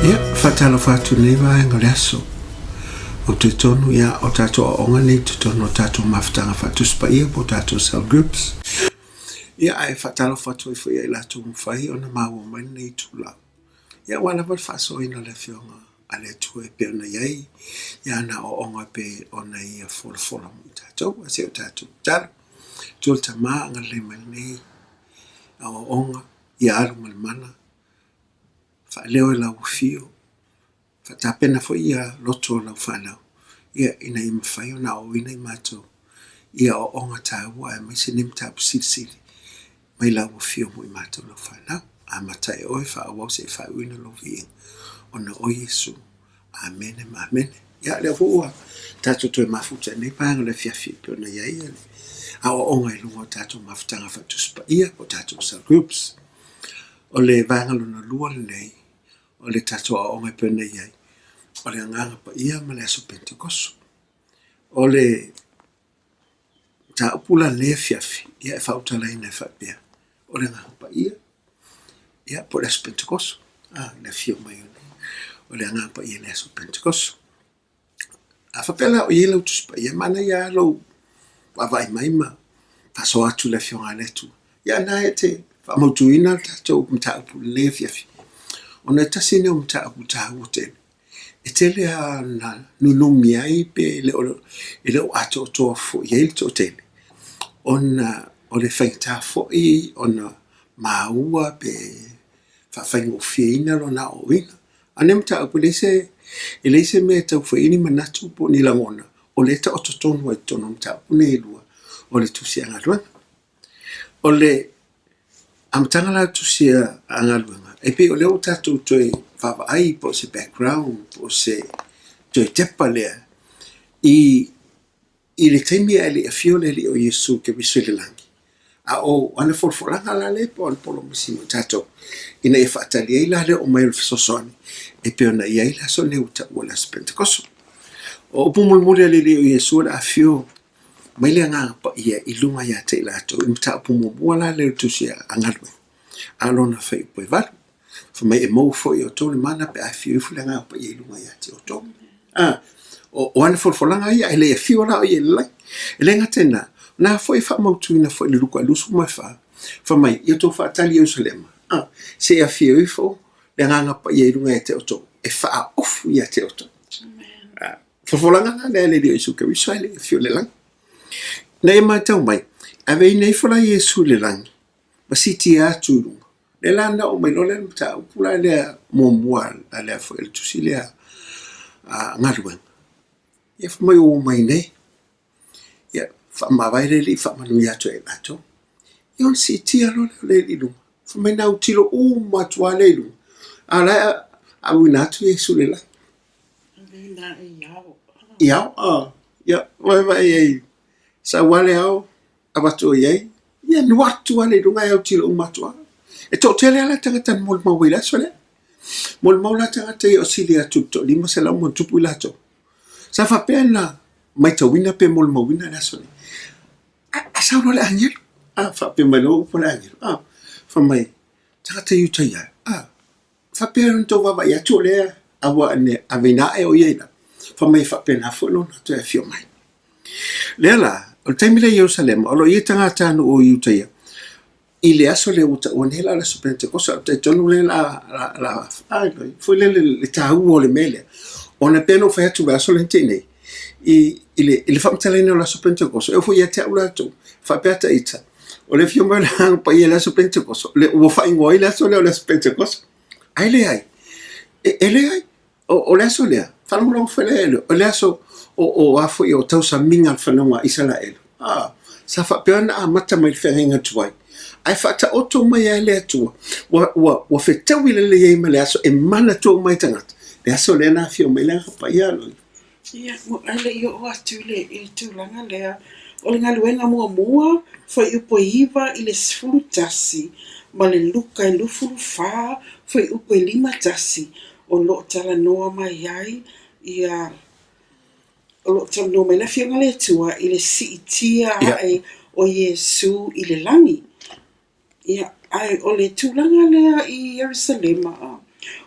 Ia, whatala whatu nei waenga le aso. O te tonu ia o tato a onga nei te tonu o tato mawhtanga whatu spa ia po tato cell groups. Ia ai whatala whatu i whai la tu mwhai o na maua mai nei tula. Ia wala wal whaso ina le whionga a le tue pe ona iai. Ia na o onga pe ona ia fola mo tato. A se o tato tala. Tula ta maa nga le mai nei. A o onga ia alu malmana. Leo la ufio fa pena fo ia loto la fala ia ina ima faio na o ina mato ia o onga taua mai se nim tap sili mai la ufio mo mato la fala a mata e oi fa o se fa ina lo vi ona o Yesu amen amen ia le vo tato to mafuta ne pa le fiafi pe na ia ia a o onga i lungo tato mafutanga fa tuspa ia o tato cell groups o le vangalo na lua nei o le tato a onga pene iai. O le anganga pa ia ma le aso Pentekoso. O le ta upula le fiafi, ia e whautala ina e whapea. O le anganga pa ia po le aso Pentekoso. Le fio mai one. O le anganga pa ia le aso Pentekoso. A whapela o ia lau tuspa, ia mana ia lau wawai maima. Paso atu le fio ngā letu. Ia na e te whamautuina tato mta upula le fiafi. Ona tasine o mta abuta uten. E tele a na nunumi ai pe ele o ato to fo yel to tele. Ona o le faita fo I ona maua pe fa faingo fiina lo na o ina. Ane mta apulese ele se me ta fo ini manatu po ni la mona. O le ta o to tonu ai tono mta apune lua. O le tusi angalua. O le amtanga la tusi angalua. E pe o leo tatu toi whawa ai po se background, po se toi tepa lea. I le teimi a le a fiole li o Yesu ke biswele langi. A o ane folfolanga la le po ane polo masimo tato. Ina e whaatali ei la le o mai ulfisosoni. E pe ona i ei la so leo ta ua la Pentekoso. O upu mulmuri ale li o Yesu la a fio. Mai le anga pa ia ilunga ia te ilato. Imta upu mulmua la leo tusia angalwe. Alona fai upo e valu. Fa mai e mau foi o tole mana pe a fiu fulanga pa ye lunga ya te o to. O ane folfolanga ia ele e fiu la o ye lai. Ele ngatena na foi fa mau tuina foi le luka lusu mai fa. Fa mai ia to fa tali Jerusalem. Se a fiu fo le nganga pa ye lunga ya te o to. E fa ofu ya te o to. Folfolanga na le le Yesu ke wiso ele fiu le lang. Na e mai tau mai. Ave nei fola Yesu le lang. Ma siti atu le lana o mai lole mta upula le momual ale fo el tusi le ngalwen ia fa mai o mai nei ia fa ma vai le li fa manu ya to e lato yon siti alo le lu fa mai na utilo o matwa le lu ala a winatu Yesu le la ia ia vai sa wale au abato ye ia no watu ale lu ngai utilo o matwa. E to tele ala tangata mol mawila sole. Mol mawila tangata o silia tuto lima sela mo tupu lato. Sa fa pena mai tawina pe mol mawina la sole. Asa no le angel. Fa pe malo po la angel. Fa mai tangata yuta ya. Fa pena to wa ya tole awa ne avina e o yena. Fa mai fa pena fo no to e fio mai. Lela o taimile Jerusalem o lo tangata no o yuta ya. Ile aso le uta onela la Pentekoso te tonu le la foi le tahu o le mele ona peno fa tu aso le tene ile famtale no la Pentekoso e foi ya te ulato fa peta ita o le fio mala pa ia la Pentekoso le o fa ingoi la so le Pentekoso ai le ai ele ai o le aso le fa no lo fele o le aso o afo o tausa minga fa no Israel sa fa pena mata mai fenga tuai ai fata oto mai ale atua wa fetawi le ye mele aso e mana to mai tangata le aso le na fio mai la pa ia lo ia mo ale yo atu le il tu langa le o le ngaluenga mua foi upo iva ile sfulu tasi ma le luka i lufulu fa foi upo lima tasi o lo tala noa mai ai ia o lo tala noa mai la fio ngale atua ile si itia ai o Yesu ile langi. Ia ai o le tūlanga lea i Jerusalema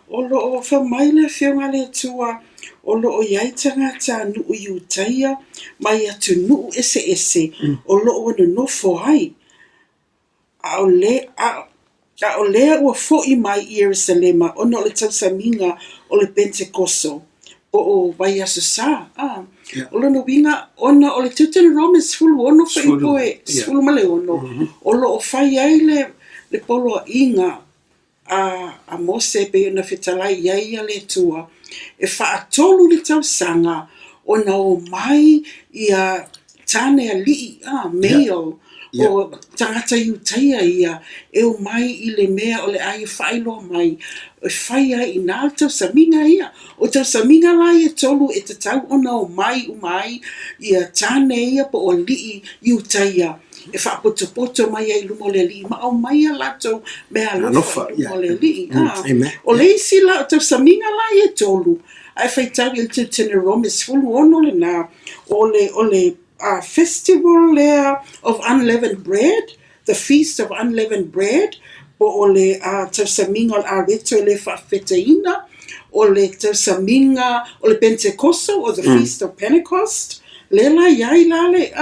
O lo o whamai le whiunga le tua, o lo o iaitanga tā nuu iu taia, mai atu nuu ese ese, o lo o na nofo ai. A o lea ua fo'i mai i Yerusalema, ona o le tausaminga o le Pentekoso, o vai aso sā. O lona winga, ona o le Deuteronomy sfulu ono whaipoe, sfulu male ono, o lo o whai ai le polo inga, a Mose pe ona whetalai iai le tua, e whaatolu le tausanga, ona o mai i a tāne a lii, male, o tangata iutaia ia, e o mai i le mea o le ai whailo mai, o whaia i nā tausaminga ia, o tausaminga lai e tolu e te tau ona o mai i a tāne ia po o lii iutaia, e whaapoto mai ai lumo le lii, ma o mai a lato mea lofa lumo le lii. O leisi la o tausaminga lai e tolu, ai whaitau i te tene rome sfulu ono le nā, o le festival there of unleavened bread, the feast of unleavened bread, o le tausaminga o le areto le whawhetaina, o le tausaminga o le Pentecosto, or the feast of Pentecost, le la iai la le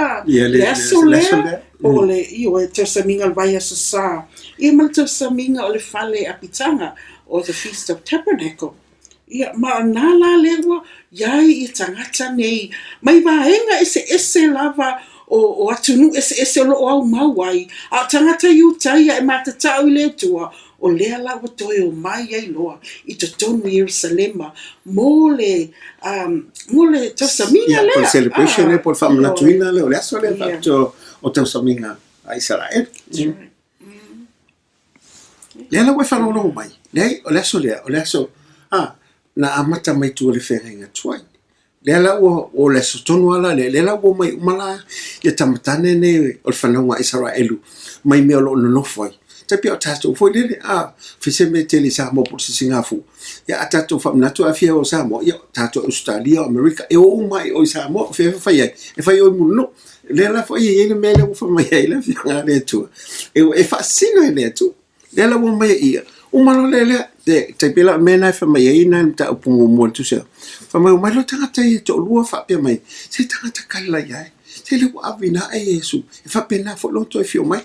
aso lea, o le tausaminga o le vai aso sā, ia ma le tausaminga o le whale apitanga, or the feast of Tabernacle. Ia ma nā la lewa iai i tangata nei mai vaenga ese lava o atunu ese o lo au mauai a tangata iutaia e matatau i le tua o lea la o toi o mai ai loa i te tonu Yerusalema mo le tausaminga lea po celebration e po le whamanatuina le o le aso le o tausaminga a Israel lea la ue whanolo mai lea o le aso na amata mai tu le whenga tuai. Lea la o le sotonu ala, lea la o mai umala ia tamatane ne o le whanaunga Israelu, mai mea lo no nofoi. Ta pia o tātou foi lele, whise me tele sa mo por Singafu. Ia a tātou whamnatu a fia o Samoa, ia tātou Australia, Amerika, e o mai o Samoa, whea whai ai, e whai o muno. Lea la whai e ele mele o whamai ai la fia ngā lea tua. E whaasino e lea tu. Lea la o mai ia. Umalo lele te pela mena fa mai ina ta upungo mo tu se fa mai mai lo tangata e to lua fa pe mai se tangata kala ya se le avina e Yesu fa pena fo lo to fio mai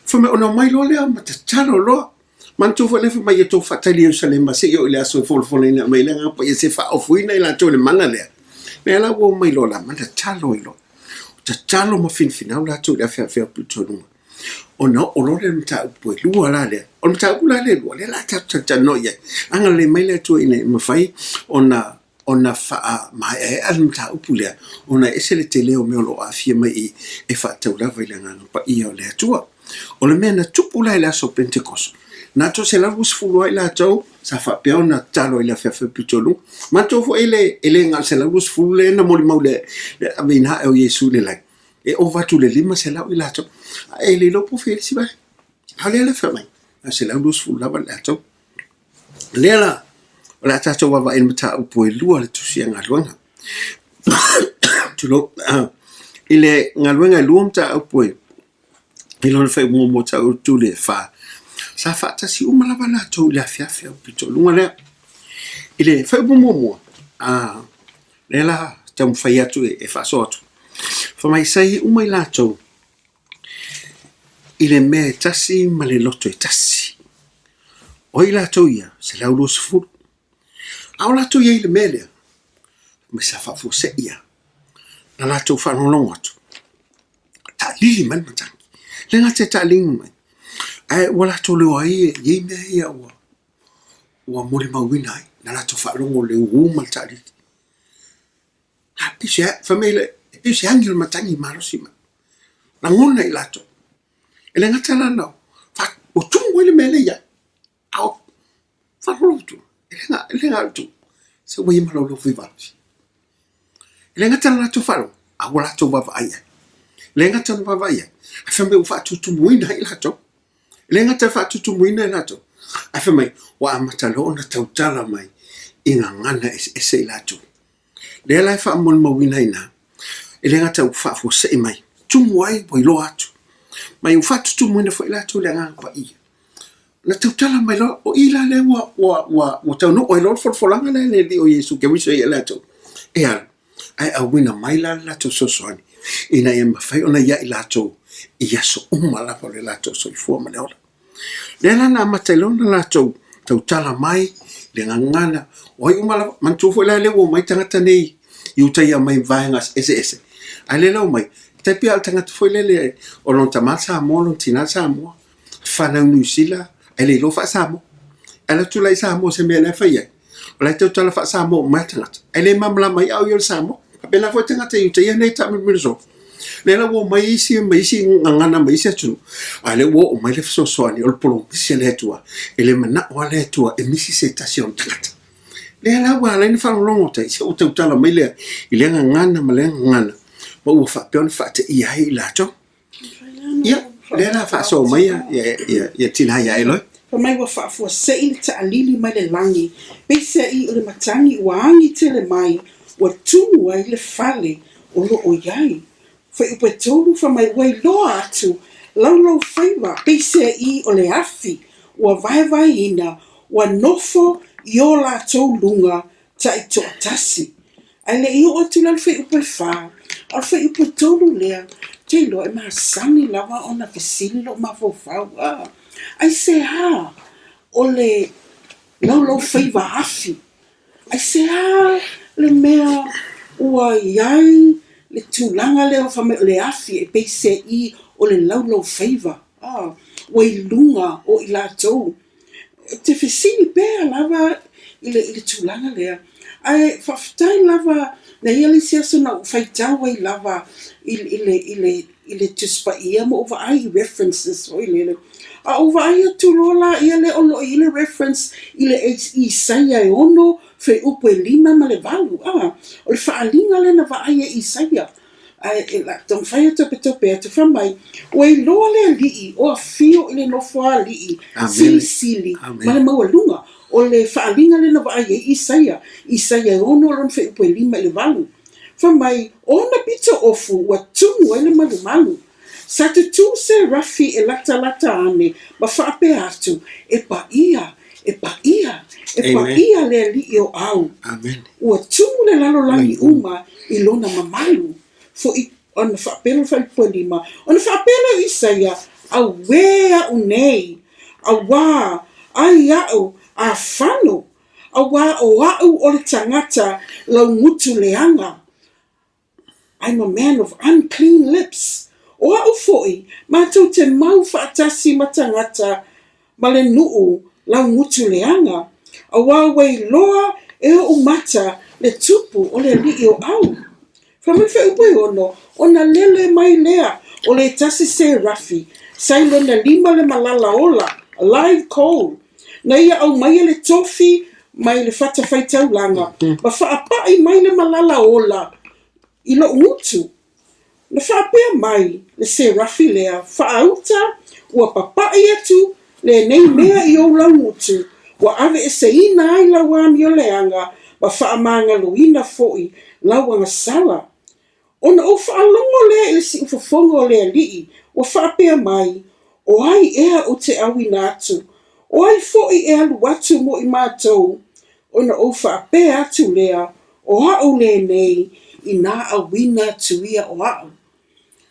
fa mai ona mai lo le ma ta chalo lo man tu fo le fa mai to fa tali Jerusalem se yo le aso fo le mai le nga pa se fa ofuina ila to le mana le me la wo mai lo la ma ta chalo ilo ta chalo ma fin final la to le fa puto no ona o lore mta po lua la le o mta kula le lua le la ta no ye anga le mai le to ine ma fai ona fa mai e al mta upule ona esele tele o me lo afia mai e fa te ula vai le ngana pa i o le tua o le mena tupula le so Pentecost na to se la bus fulu la to sa fa pe ona talo ile fa pitolu ma to fo ele nga se la bus fulu le na mo le maule avina o Yesu le lai e o vatu le lima se la ila to e le lo po felisi ba hale le fa mai se la bus fulu la ba la to le la ta to wa in mata po lua le tusi nga luanga tu lo ile nga luanga luomta po ilo le fa mo ta tu le fa sa fa ta si umala bala to le afia pito lunga le ile fa mo le la tam fa ya tu e fa soto fa mai sai umai la to ile me tasi male loto e tasi o ila to ia se la ulo sfu a la to ia ile mele me sa fa fo se ia na la to fa no longa to ta li man mata le ngate ta ling mai ai wala to le ai ye me ia wa mole mawina na la to fa longo le uma tali ha pise famile pise angel matangi marosima na ngona ilato ele ngata la no fa o tungo le mele ya au fa rotu ele nga tu se we malo lo fiva ele ngata la to fa a wala to ba aya le ngata ba aya afembe u fa tu muina ilato le ngata fa tu muina ilato afembe wa amatalo na tautala mai inga ngana ese ilato le la fa mon mawina ina ele ngata u fa fo se mai tu muai bo lo atu mai u fa tu muina fo ilato le nga pa ia na tau tala mai lo o ila le wa tau no o lo folanga le di o Yesu ke wiso ia lato e al ai a wina mai la lato so soani ina e mafai ona ia i lato ia so umala po le lato so i fuama le ola le la na matalona lato tau tala mai le ngangana o i umala mantufu le wo mai tangata nei i utai mai vaengas ese ai le lau mai te pia tangata foi le o lon tamasa mo lon tina sa mo fana nusila ele lo fa samo ele tu lai samo se me le fa ye o le tu la fa samo matanga ele mamla mai au yo samo pe la fo tanga te ye nei ta mi so le la wo mai si ngana mai si tu ale wo o mai le so so ani o polo si le tua ele mana o le tua e mi si se station tanga le la wa le ni fa longo te se o te tala mai le ile ngana male ngana mo fa pe on fa te ia i la to ya le la fa so mai ya tina ya elo pa mai wa fa fo se il ta alili mai le langi pe se I o le matangi wa angi te le mai wa tu wa le fale o lo o yai fa I pe tolu fa mai wa lo atu lo favor pe se I o le afi wa vai ina wa nofo yo la to lunga ta I to tasi ai le I o tu la fa I pe fa a fa I pe tolu le te lo e ma sani lava ona fesili lo ma fo fa ai se ha o le lo favor afi ai se ha le mea ua iai le tūlanga leo whame o le afi e pei se I o le lo favor ua I lunga o I lātou te fesili pēa lava I le tūlanga lea ai whaftai lava na ia le sia sona whaitawa I lava I le tuspa ia mo over ai references o I lele a over ai tu lola ia le olo I le reference I le Isaia e ono fe upo e 5 ma le 8 o le whaalinga le na wa ai e Isaia ai e la tong whai tope e te whamai o e loa le alii o a fio I le nofo alii sili ma le maua lunga o le whaalinga le na wa ai e Isaia e ono lon fe upo e 5 le 8 whamai ona pita ofu wa tumu ele malu sa te tu se rafi e lata ane ma whaape atu e pa ia le li o au ua tumu le lalo langi uma I lona mamalu fo I ona whaapelo whaipolima ona whaapelo Isaia a wea unei a wā ai au a whano a wā o au o le tangata lau ngutu leanga I'm a man of unclean lips. O au foi, mātou te mau whaatasi matangata ma le nuu lau ngutu leanga. A wāwei loa e o mata le tupu o le li o au. Whamawhi upe ono, ona lele mai lea o le tasi se rafi, sailo na 5 le malala ola, a live coal. Na ia au mai le tofi, mai le whata whaitau langa. Ma whaapai mai le malala ola, I lo ngutu. Na whaapea mai, le se rafi lea, whaauta, ua papai atu, le nei mea I o lau ngutu, ua ave e se ina ai lau ami o leanga, wa whaamanga luina foi, lau anga sala. Ona o whaalongo lea I si ufafongo lea lii, ua whaapea mai, o ai ea o te awi nātu, o ai foi e alu atu mo I mātou, ona o whaapea atu lea, o hao le nei, I nā awina tuia o au.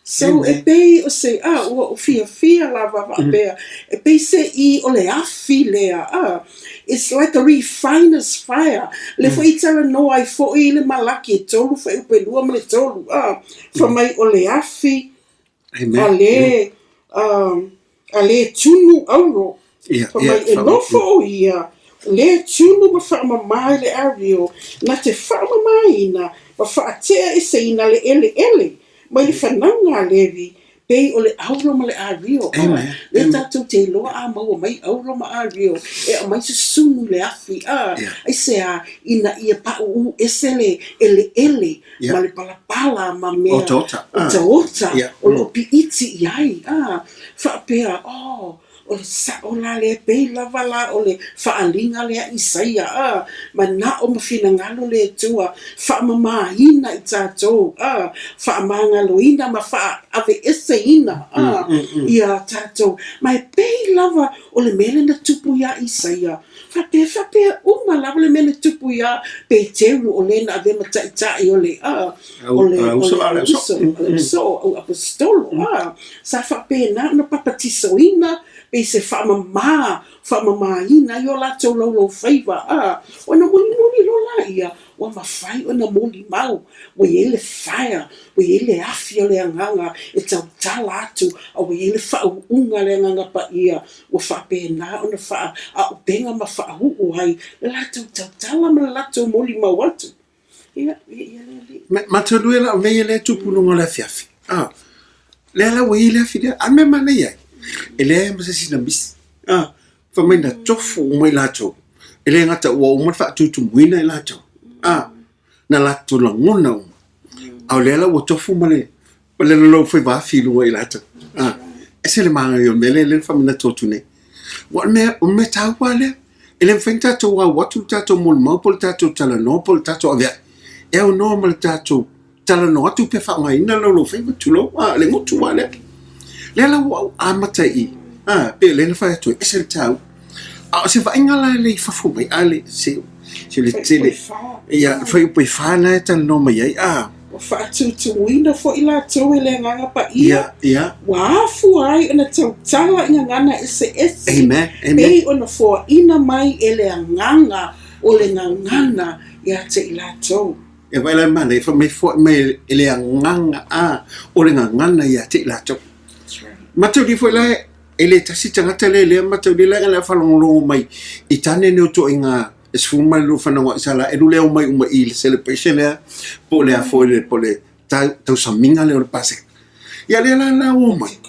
So e pei o se ua o fia lava wapea. E pei se I o le afi lea. It's like a refiner's fire. Le fo I tala no ai fo I le malaki e tolu fa upe lua ma le tolu. Fa mai o le afi a le tunu auro. Fa mai e nofo o ia. Le tunu ma wha mai le ario. Na te wha mai ina. Ma whaatea e se ina le ele. Mai le whananga levi. Pei o le auro ma le ario. Le tātou te loa a maua mai auro ma ario. E a mai se sunu le afi. Ai se a ina ia pa u esele ele. Ma le palapala ma mea. O ta ota. O lo pi iti iai. Whaapea, o le sa'o la le pei lava la o le fa'alinga le Isaia mana o mafinagalo le tua fa'amamāina i tātou fa'amagaloina ma fa'ave'eseina ia tātou ma e pei lava o le mele na tupu ia Isaia fa'apea uma lava le mele tupu ia Petelu o le na ave mata'ita'i o le o apostolo sa fa'apena na papatisoina pe se fa'amamāina i o latou laulau faiva ona mulimuli lo la ia ua mafai ona molimau ua iai le faia ua iai le afi o le agaga e tautala atu ua iai le fa'au'uga le agaga pa'ia ua fa'apena ona fa'aupega ma fa'ahu'u ai le latou tautala ma le latou molimau atu ia matalue la mei le tupuloga le afiafi le ala ua iai le afi lea a me manai ai e lea ma se sinamisi famaina tofu umai latou e le gata ua uma le fa'atutumuina i latou na latou lagona uma ao le ala ua tofu ma le lalou faivafi lua i latou e se le magai o mele le famaina totu nei ua o me taua lea e le mafaina tatou au atu le tatou molimau po le tatou talanoa po le tatou avea'i e au noa ma le tatou talanoa atu pe fa'amaina lalou faiva tulou le motu a lea le ala ua amatai pe le na fai atu e se le tau se vaiga la le fafu mai ale se le tele ia fai upo i whana e talanoa mai ai ua fa'atutumuina fo'i latou e le agaga pa'ia ia ua afu ai ona tautala i gagana ese amen pei ona foa'ina mai e le agaga o le gagana iā te i latou e vai la mana e fa mai fo mai e le agaga o le gagana iā te i latou matau fo la e le tasi tangata le matau le la falongolongo mai i tane ne o toʻiga e sefuma le lufanagoa i sala e lulea mai uma i le celebration lea po le afo po le tausamiga le o le paseka ia le la ua mai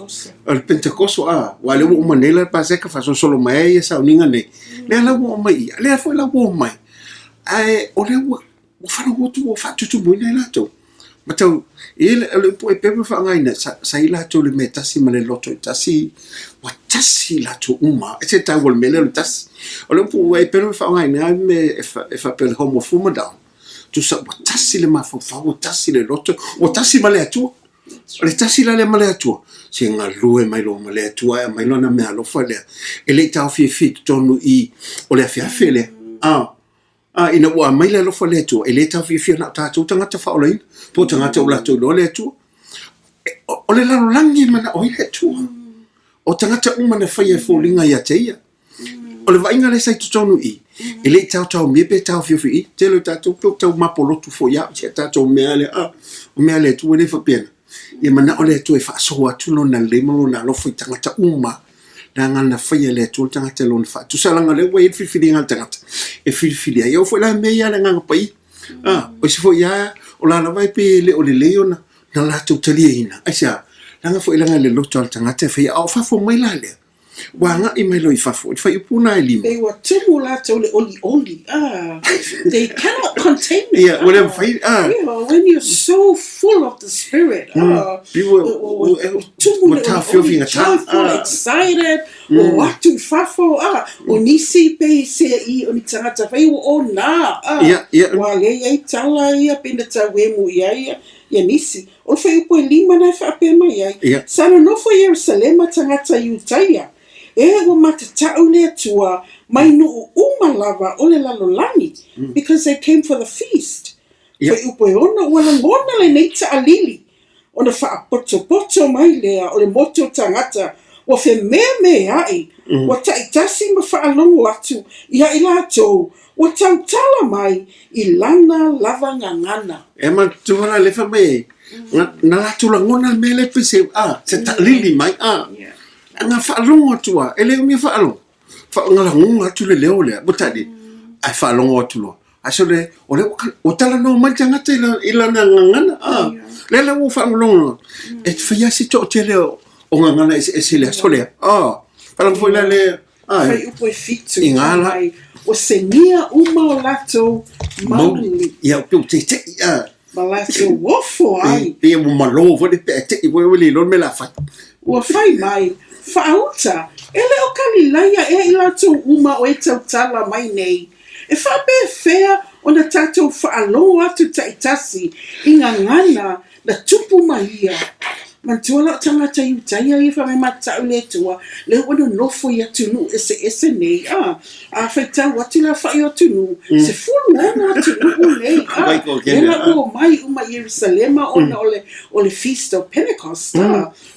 o le pentekoso ua le ua uma nei la le paseka faasosolo mai ai e sauniga nei le la ua mai ia le foi la ua mai ae o le ua falagotu ua faatutumuina i latou matau le po e pepe whaangaina sa i latou le me tasi ma le loto i tasi wa tasi latou uma e se tau wale mele le tasi o le po e pepe whaangaina ai me e whapele homo fuma down tu sa wa tasi le mawhawha wa tasi le loto wa tasi ma le atua o le tasi la le ma le atua se ngā lue mai lo ma le atua e mai lo na mea lofa lea e le tau fie tonu i o le awhiawhi lea ina ua mai le alofa le atua e le tau fia na tātou tangata whaolaina po tangata o latou lo le atua o le lalolangi mana o i le atua o tangata umana whai e fōlinga i a te ia o le vainga le sai tutonu i e le tau mea pe tau fia i te lo tātou pio tau mapolotu fo ia se tātou mea le o mea le atua le whapiana ia mana o le atua e whaasoa tulo na le malo na alofa i tangata uma na ngana whaia le atua tangata lo na wha tu salanga le wai e whiwhiri ngā tangata e whiwhiri ai au fo la mea le nganga pai o se fo ia o la vai pe le o le leona na latou talia ina ai sa langa fo ilanga le loto al tangata whaia au fafo mai la le wanga i mai lo i fafo i whai upuna e lima they were tumu latou le oli they cannot contain it yeah whatever whai when you're so full of the spirit people excited o watu fafo o nisi pe se I o ni tangata whai o na wa le iai tala ia pina tawemu ia nisi o whai upo e lima na whaape mai ai sana no fo Yerusalema tangata Iutaia e ua matatau le atua mai nuu uma lava o le lalolani because they came for the feast whai upo e ona ua langona le nei ta'alili ona whaapoto mai lea o le moto tangata wa fe meme ai wa taitasi ma whaalongo atu ia I latou wa tautala mai I lana lava ngangana e ma tuala le fa mai na latou langona me le pese se ta'alili mai nga whaalongo atua e leo mi whaalongo whaangalangunga atu le leo lea butadi ai whaalongo atu loa aso le o tala no mai tangata ila na ngangana le leo whaalongo e whaiasi to te leo o ngangana e se lea so lea whalang fo ila le whai upo e fitu mai o se nia uma o latou mauli ia pio te ma latou wofo ai ia mo malo fo le pe te I wele lo me la fa ua whai mai Whaauta, ele o kalilaia e ila tō uma o e tautala mai nei. E whape whea o na tātou whaalo atu taitasi i ngā ngana na tupu maia. Mantuala o tangata i utaia i whame matau le tua, le wana nofo i atunu ese nei. A whaitau atu la whai o tunu, se fulu ona atunu nei. Ela o mai uma Jerusalema ona o le Feast of Pentecost.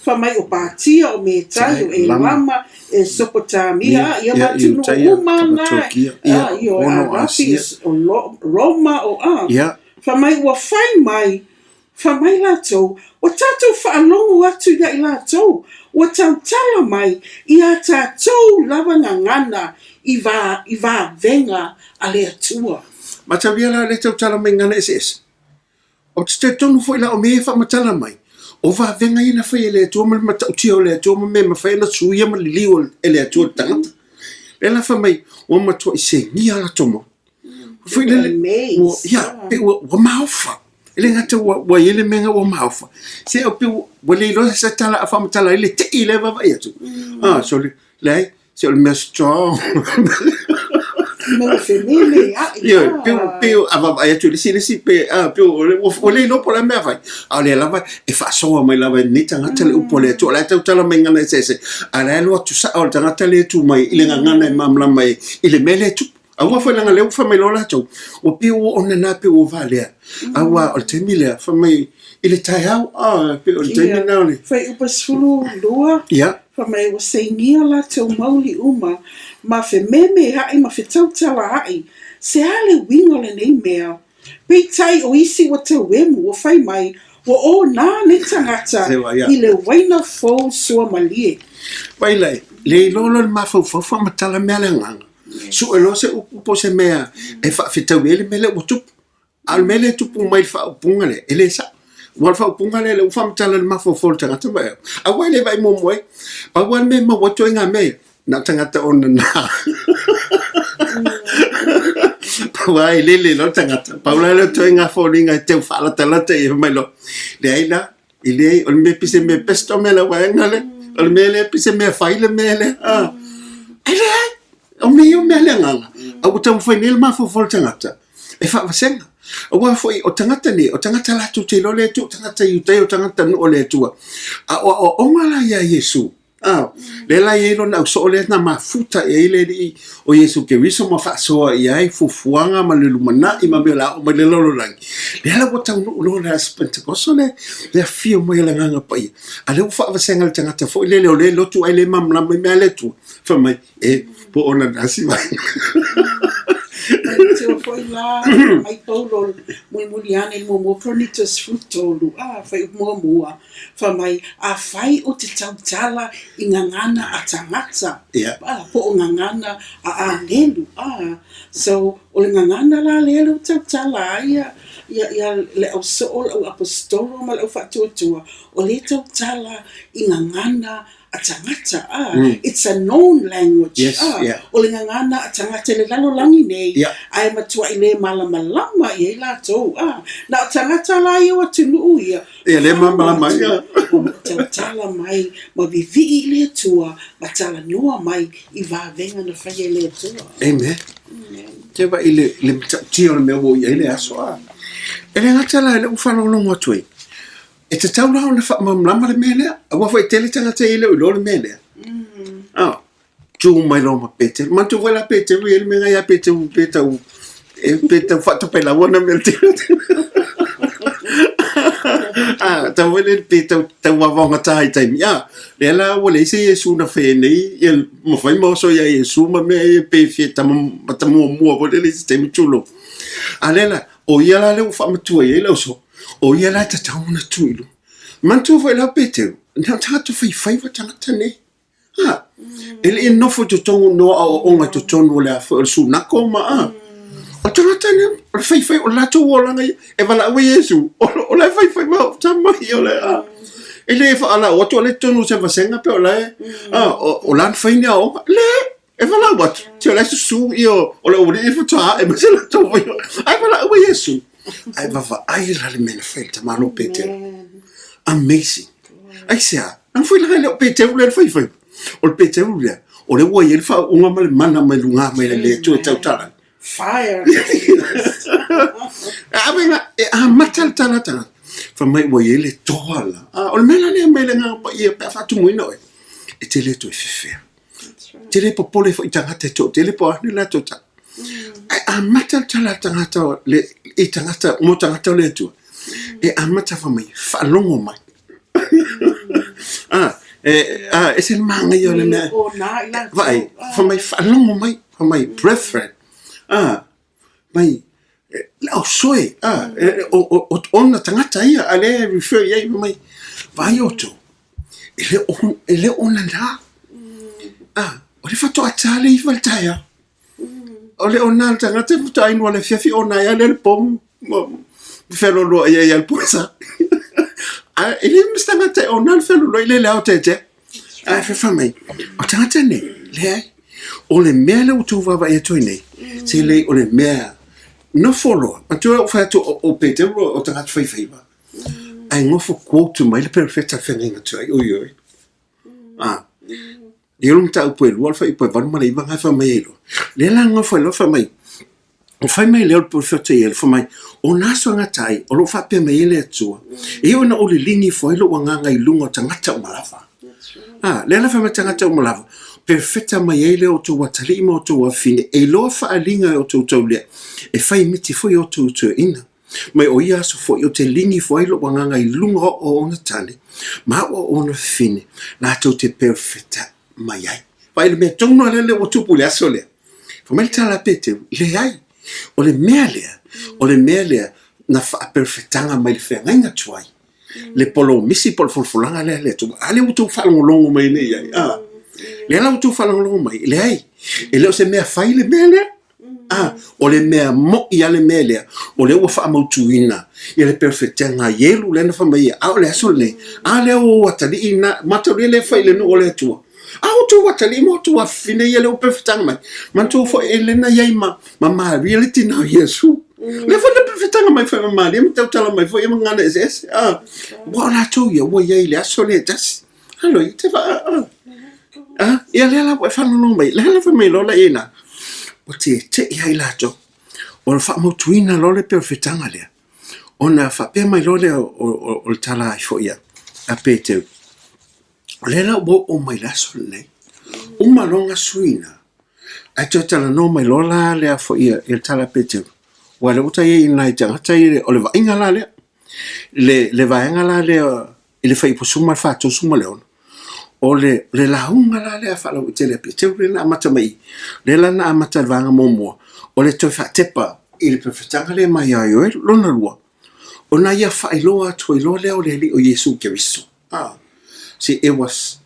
Whamai o Bātia o Metai o e Lama e Sopotamia, ia matunu umana. I o Arapis o Roma o a. Whamai ua whai mai, whamai lātou, o tātou whaalongo atu ia i lātou, o tautala mai, i a tātou lava ngangana i wā venga a le atua. Matawia la le tautala mai ngana SS. O te tonu fo ila o me wha matala mai. O wā venga ina whai e le atua ma matautia o le atua ma me ma whai na suia ma li o e le atua tangata. Le la wha mai, o matua i se ngia la tomo. Fui le pe o maufa. Ele ngata wa ele menga wa maufa. Se o pe wa le lo sa tala afa matala ele te ile va vai atu. So le se o me strong. Me femele Yo, pe ava vai atu le si pe pe o le no por la me vai. Ale la vai e fa so mai la vai ni tanga tele o pole to la tala menga na se. Ale lo tu sa o tanga tele tu mai ile ngana mamla mai ile mele tu. Awa foi langa leu famai lola tau. O pe o ona na pe o valea. Awa o te mile famai ile tai au pe o te mile na le. Fai upa sulu lua. Famai o seingia la te o mauli uma. Ma fe meme hai ma fe tautala hai. Se ale wingo le nei mea. Pei tai o isi wa te wemu o fai mai. O na ne tangata i le waina fo sua malie. Wailai, le lolo ma fo matala mea le nganga. So e lo se upo se mea e fa fitau ele mele o tupu al mele tupu mai fa upunga le ele sa wal fa upunga le u fa mtala ma fo fo tangata ba a wale vai mo moi pa wal me ma wato nga me na tangata on na pa wai le lo tangata pa wala to nga fo linga te fa la tala te mai lo le ila ile on me pise me pesto me la wa ngale on me le pise me fa ile mele ele o me nganga au tam foi nel ma fo tangata e fa vasenga o foi o tangata ni o tangata la tu te lo le tu tangata i te o tangata no le tu o ngala ya Yesu le la yelo na so le na mafuta e ile di o Yesu ke wiso ma fa so ia i fufuanga ma le lumana i ma bela o ma le lolo lang le la bota no le Pentecost le fio mo le nganga pai ale u fa vasenga le tangata foi le lo tu ai le mam la me le tu fa mai po ona nasi vai Teo foi lá, mai paulo, muliane mo pronitus frutolu, fai mua, fa mai a fai o te tautala i ngangana a tangata, po o ngangana a anelu, so o le ngangana la lelu tautala ia le au so'ol au apostolo ma le au fa'atuatua, o le tautala i ngangana a tangata, it's a known language. O le ngangana a tangata le lalo langi nei, ai matua i le malama i e latou, na o tangata la i o atunu ia. Le malama ia. Tala mai, ma vivi i le tua, ma tala noa mai i vavenga na whai le tua. Amen. Te wa i le tio le mea wo i le asoa. E le ngatala le ufalolongo atui. E te taura o le whamamlama le mele, a wafa i tele tangata i leo i lo le mele. Tu mai roma pete, mantu wala pete, ui ele menga ia pete u peta u, e peta whatapela wana mele te. Ta wale peta ta wawanga tahi taimi. Le ala wale se Yesu na whenei, ia mawhai mauso ia Yesu, ma mea ia pe fie tamu mua wale le se taimi tulo. A lela, o ia la leo whamatua ia lau so. O ia la ta tauna tuilu. Mantu foi la peteu. Na tatu fai wa tangata ne. Ele e nofo to tongu no o onga to tonu le a su nako ma. O tangata ne fai o la to wola ngai e vala we Yesu. O la fai ma tama i o le a. Ele e fa ala o to le tonu se va senga pe o la. O la fai ne o le e vala wat. Te la su io o le o le fa ta e ma se la to vai. Ai vala we Yesu. Ai vava ai la le mena felta malo pete. Amazing. Ai sea, an foi la le pete u le foi. O le pete ulia. O le ua yel fa unga male mana mai lunga mai le tu tau tala. Fire. Abenga matal tala tala. Fa mai ua yel le toala. O le mela le mai le nga pa ia pa fa tu muina e. E te le to e fefea. Te le popole fo i tangata to. Te le po ahni la to ta. Matal tala tangata le i tangata mo tangata le tu. E mata fa mai fa longo mai. E se manga yo le me. Vai, fa mai fa longo mai, fa mai brethren. Mai la soe, o ona tangata ia ale refer ia mai. Vai oto. Ele ona na. O le fato atale I valtaia. O le ona tangata futa ino le fiafi ona ia le pom. Felo lo ia al poisa. Ele mstangata ona felo lo ile la otete. Fa mai. O tangata ne le o le mea le utu vava e toine. Se le o le mea no follow. Matua o fa to o pete o tangata fai faiva. Ai ngofo quote mai le perfecta fenga tu ai oi. Eu não tá o pueblo, alfa e poi vamos ali vão fa mai lo. Le la ngofo lo fa mai. O fai mai leo por fete ele fa mai. O naso ngatai, o lo fa pe mai le tua. E ona o le lingi foi lo wanga I lungo tangata o malafa. Le la fa mai tangata o malafa. Perfecta mai ele o tu watali mo tu wa fine. E lo fa alinga o tu le. E fai miti foi o tu ina. Mai o ia so foi o te lingi foi lo wanga I lungo o ona tale. Ma o ona fine. La tu te perfecta mai ai. Vai le me tono le o tu pule asole. Fa mai tala pete le ai. O le mea lea na fa perfectanga mai le whengainga tuai. Le polo misi polo fulfulanga le tu. Ale utu whalongolongo mai ne iai. Le ala utu whalongolongo mai. Le ai. E leo se mea whai le mea lea. O le mea mo I ale mea lea. O le ua wha mautuina. I le perfectanga yelu le na whamai. O le aso le. Le o watali ina. Matari le whai le no o le atua. Tu watali mo tu afine yele o perfectanga mai. Man tu fo elena yai ma reality na Yesu. Le fo le perfectanga mai fa ma le mta tala mai fo yema ngana es. Wala tu ye wo yai le aso le tas. Hallo I te fa. Ya le la wa fa no mai. Le la fa mai lo la ina. O te yai la to. O fa mo tuina lo le perfectanga le. Ona fa pe mai lo le o tala I fo ya. A pete. Lela o mai laso nei. Uma longa suina. Ai tala no mai lola le fo ia il tala pete. Wa le uta ye nai tanga tai o le va ingala le. Le va ingala le ile fai po suma fa to suma le on. O le la unga le fa lo tele pete le amata mai. Le la na amata vanga momo. O le to fa tepa ile perfectanga le mai ayo lona lua. O na ia fa iloa to ilo le o le o Yesu Keristo. See, it was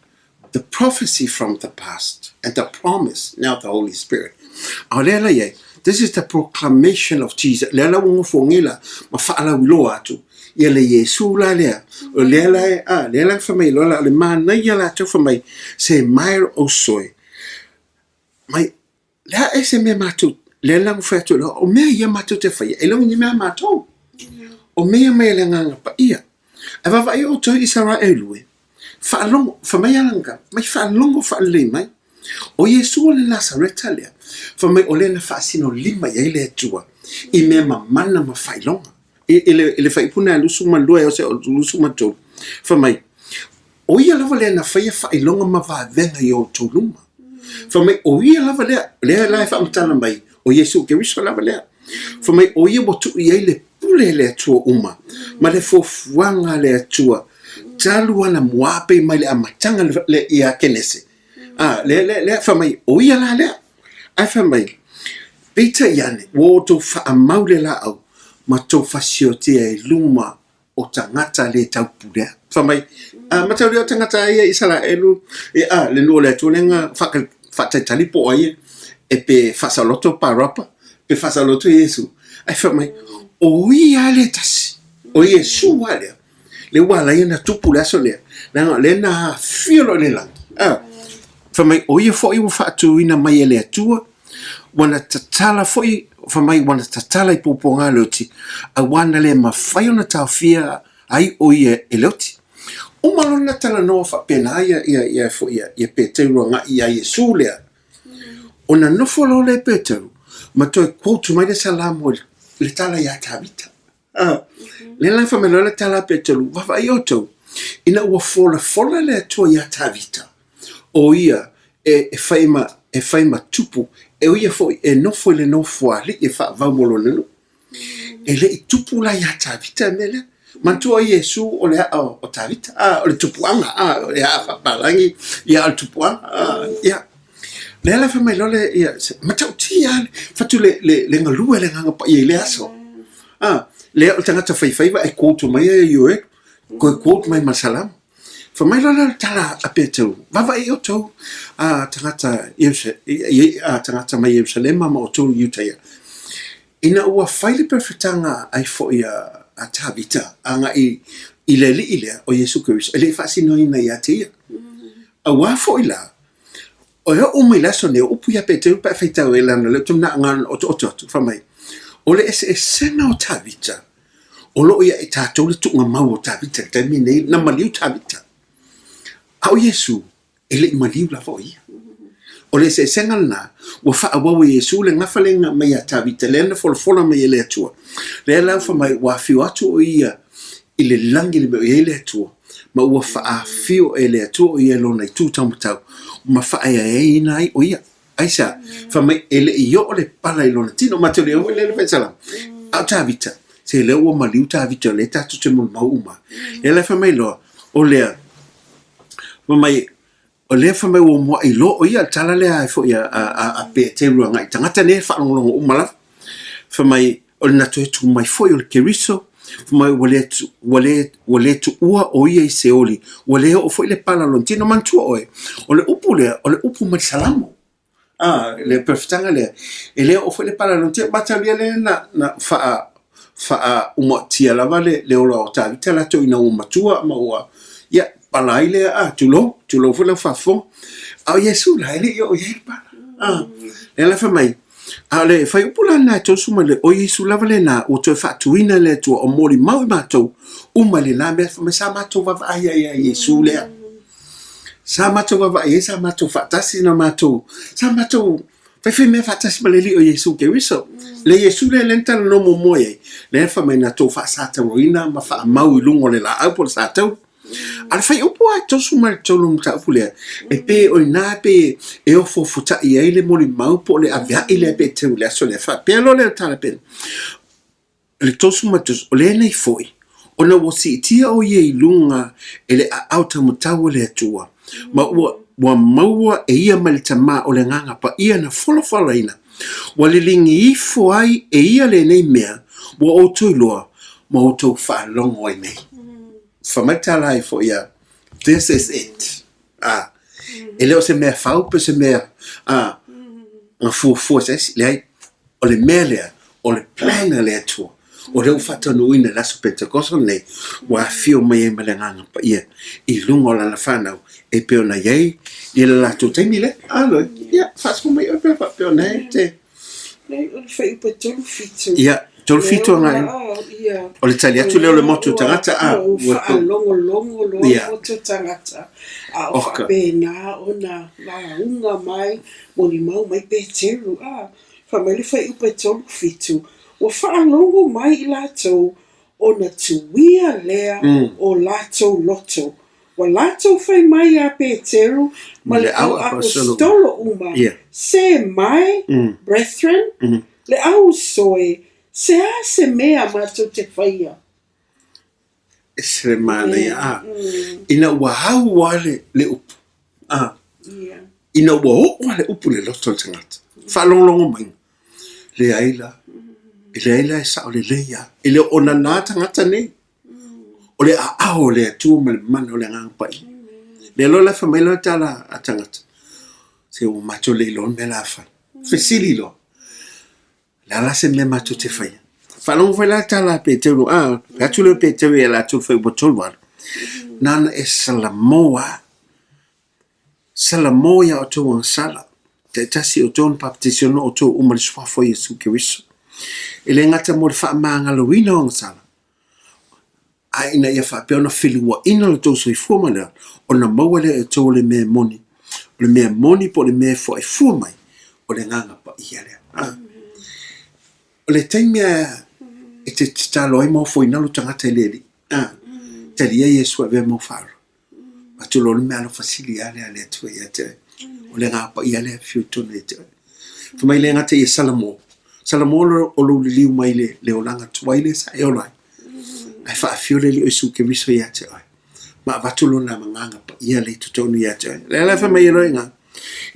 the prophecy from the past and the promise, now the Holy Spirit. This is the proclamation of Jesus. Lela wongo fongela ma faala wiloa atu. Yele Yesu la lea. Lela famai lola le mana yala atu famai se mair osoi. Mai la ese me matu. Lela mfetu lo o me ya matu te fai. Elo ni me matu. O me me lenga pa ia. Ava vai o to Israelwe. Fa'alongo famayalanga mai fa'alongo fa'alei mai o Yesu le Nazareta lea fa mai o le na fa'asino lima ia ile atua I me mamana ma fa'ilonga ile fa'ipuna lusu malua o se lusu matolu fa mai o ia lava le na fa'ilonga ma vavenga I o toluma fa mai o ia lava le la fa'amtana mai o Yesu Keristo lava le fa mai o ia botu ia ile pule le atua uma ma le fofuanga le atua talu ana muape mai le amatanga le ia kenese le fa mai o ia la le ai fa mai Peter yane wo to fa amaule la au ma to fa siote e luma o tangata le taupule fa mai ma tau le tangata ia Israelu le no le tulenga fa tali po ai e pe fa saloto parapa pe fa saloto Yesu ai fa mai o ia le tas o Yesu wale le wala ina tupu la sole le na filo le lang fa mai o ia fo I fa tu ina mai le atua wana tatala fo I fa mai wana tatala I poponga loti a wana le mafai ona tafia ai o ia eloti Umalona tala no fa pena ia Petero nga ia Yesu lea. Ona no folo le Petero. Ma toi quote mai de salamo le tala ia tavita. Le la fa melo le tala Petero va va ioto. Ina ua fola le to ia tavita. O ia e faima tupu e ia fo e no fo le no fo ali e fa va molonelo. E le tupu la ia tavita mele. Mantua Yesu o le o tavita o le tupuanga o le a palangi ia o tupuanga ia le la fa mai lole ia matau tia fatu le ngalua le nganga pa ia le aso le o tangata fai e koto mai yo e ko koto mai masalam fa mai lole tala a petu vava i o to tangata tangata mai Jerusalem ma o to Utah ina ua faile perfetanga ai fo ia a tavita anga i le o Yesu Christ ele fasino ina ia tia a wafo ila o yo umila so ne upu ya Petero pa feita wela no le tumna ngan o fa mai o le sena o tavita o lo ia tato le tunga mau o tavita termine na maliu tavita au Yesu ele maliu la fo ia o le sena na wa fa wa Yesu le ngafalenga mai a tavita le na fola mai le atua le la fa mai wa fi atu o ia ile langi le le atua ma wa fa fio ele atua o ia lo na tu tamutau ma fa ai nai o ia aisa fa mai ele io le pala lo na tino ma te le pensala a tavita se le o maliu tavita le tatu te mo mauma ele fa mai lo o le ma mai o le fa mai o mo i lo o ia tala le ai fo ia a Petero ngai tangata ne fa longo o mala fa mai o na tu mai fo o le keriso fa mai wale tu ua o ia i seoli wale o fo le pala lontino mantu o le upu mai salamo le perfectanga le ele o fo le pala lontino batalia le na fa uma tia la vale le o ta vitala to ina uma tua ma o ya pala ile tulo fo le fafo au Yesu la ile yo ye pa le fa mai ale fai upula na to suma le o Yesu la vale na o to fa tuina le to o mori mau ma to uma le la me fa sa ma to va ya Yesu le sa ma to va sa ma to fa tasi na ma to sa ma to fai me fa tasi le li o Yesu ke wiso le Yesu le lenta no mo moye le fa mai na to fa sa ta roina ma fa mau lungo le la au por sa to al fai upo a to suma to lum ta fule e pe o na pe e o fo futa i ele mo mau po le avia ile pe te le so le fa pe lo le ta pe le to suma to o le nei foi ona wo si tia o ye lunga ele a auta mo ta le tua ma wa maua e ia malitama o le nganga pa ia na folo ina wa le lingi fo ai e ia le nei mea wa o to loa ma o to fa longo i nei for my life for yeah, this is it. Ele o se mea fau pe se mea nga fu ses le o le mele o le plan le tu o le fata no ina la Pentecost ne wa fio mai e malanga pa ia I lungo la fana e pe ona ye I la to te mile alo ya fas mo mai o pe ona te o fai pe tolu fitu ya tolu fitu ngai o le tali atu leo le motu tangata wa longo motu tangata o fa pena ona la unga mai moni mau mai Petero fa mai le fai pe tolu fitu o fa longo mai I lato ona tuia lea o lato loto wa lato fai mai a Petero ma le au apostolo uma se mai brethren le au soe se mea mato te whaia. Se mana ya ina wahau wale le upu ina wahau le upu le loto tangata whalonglongo mai le aila e sa o le leia le ona nā tangata ne o le ao le atua ma le mana o le ngangai le lola whamaila tala a tangata se o mato le ilon me la whai whesili lo la la se me mato te whaia whalongo whaila tala Petero atu le Petero e la atu whai botolwa nana e salamoia o tō ang sala te tasi o tōn baptisiono o tō umari swafo Yesu Kiriso e le ngata mo le wha maanga lo wina o ang sala a ina ia fa pe ona filua ina le to so fu mana ona maua le to le me moni po le me fo fu mai o le nganga pa ia le o le taimia e te talo ai mo fo ina lo tangata le te lia Yesu ave mo faro ma tu lo me alo faciliale ale tu ia te o le ngapa ia le fiu tonu te fa mai le ngata ia salamo o lo liu mai le olanga tuaile sa e olai ai fa fiu le li Yesu ke viso ia te ai ma vatulo na manganga pa ia le tonu ia te le fa mai lo nga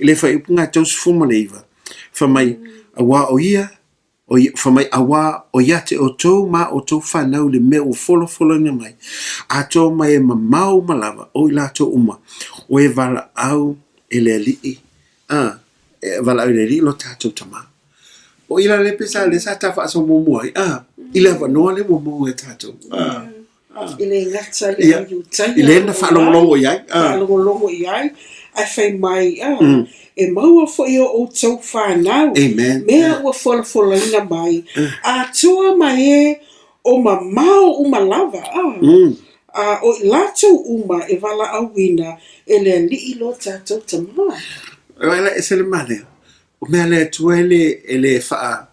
ile fa ipunga tos fuma leiva fa mai awa o ia o fa mai awa o ia te o tou ma o tou whanau le me o folo na mai a tou mai e mamau malava o ila tou uma o e vala au ele li vala au ele li lo tatou tama o ila le pesa le sa tafa so momu ai ila va no le momu e tatou ile ngata ia yu tai ile na fa longo ia longo ia ai fai mai e maua fo i o tau whanau. Amen. Mea ua fola ina mai. A tua mai o mamau uma lava. O latou uma e wala awina e le li i lo tatou tama. Wala e sele mane. O mea le tua ele faa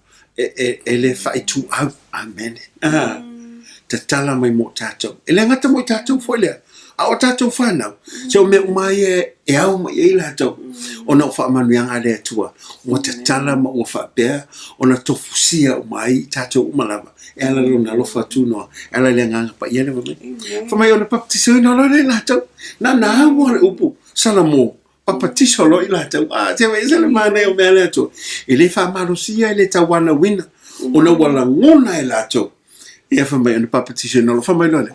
i tu au. Amen. Te tala mai mo tatou. Ele ngata mo tatou fo lea. A o tatou whanau. So me umai e au mai e latou. Ona fa manuanga le tua. O te tala ma o fa pea. Ona tofusia umai tatou umalava. E ala lona lofa tunoa. E ala le nganga pa iene mamai. Fa mai ona paptiso ina lo le latou. Na mo le upu. Salamo. Papatiso lo i latou. Te wei sale mana e o mea le tua. E le fa marusia e le tawana wina. Ona wala ngona e latou. E fa mai ona paptiso ina lo. Fa mai lo le.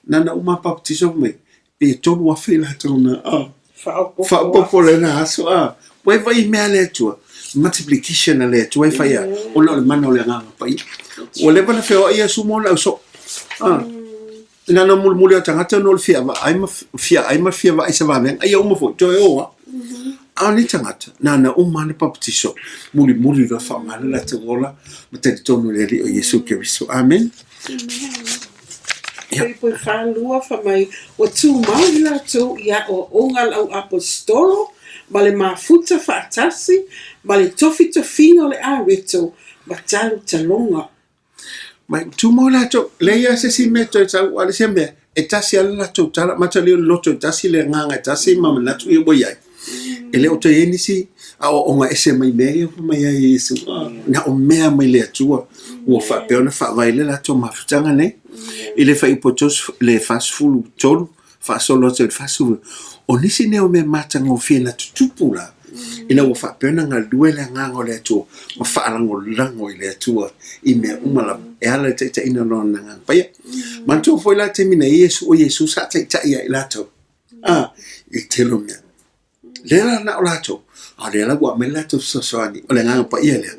Nana uma paptiso mai e tolu wa fe la tona fa popo le na aso wai vai me ale tua multiplication ale tua fa ya ona le mana le nga pa i o le bana fe o ia sumo la so nana mul tanga no le fia ai ma fia va isa va ven ai uma fo to o ani tanga nana uma ne paptiso muli la fa ngala la tsola mate tonu le o Yesu Kristo amen. Poi whanua whamai o tū mauri latou ia o ongal au apostolo ma le mafuta whaatasi ma le tofinga o le areto ma talu talonga. Mai tū mauri latou le ia se si meto e tau ale se mea e tasi ala latou tala mata leo loto e tasi le nganga e tasi mama natu i boi ai. E le o te enisi a o onga ese mai mea o mai ai Yesu. Na o mea mai le atua ua whapeona whawaile latou mafutanga nei. Ile fa ipotos le fasfulu tolu fa solo te fasu o nisi ne o me mata ngo fina tutupula ina wo fa pena nga duele nga ngo le tu o fa lango lango ile tu I me umala e ala te ina no nga pa ya man tu foi la te mina Yesu o Yesu sa te ia ilato I telo me le la na olato a le la wa me la tu so ani o le nga pa ia le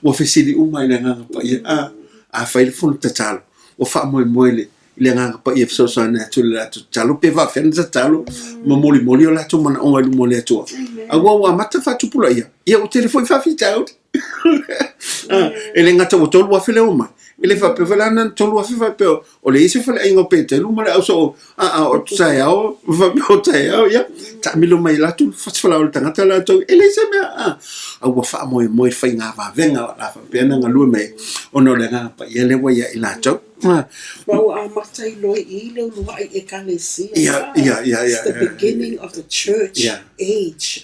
wo fesili uma ile nga pa ia a fa il fun tatalo o fa moile le nga pa ia so na tu la tu talo pe va fen za talo mo moli o la tu mana o lu mole tu a wa mata fa tu pula ia o telefone fa fit out ele nga tu tolu wa fele uma ele fa pe vela na tolu wa fa pe o le isi fa le ngo pe te lu mala o so o sa ya o va o ta ya ya ta mi lo mai la tu fa fa la tanga ta la tu ele se me a wa fa mo fa nga va venga la fa pe na nga lu me o no le nga pa ia le wa ia ila tu Well, matai loi I le ulua I ekalesia. Yeah. It's the beginning of the church age.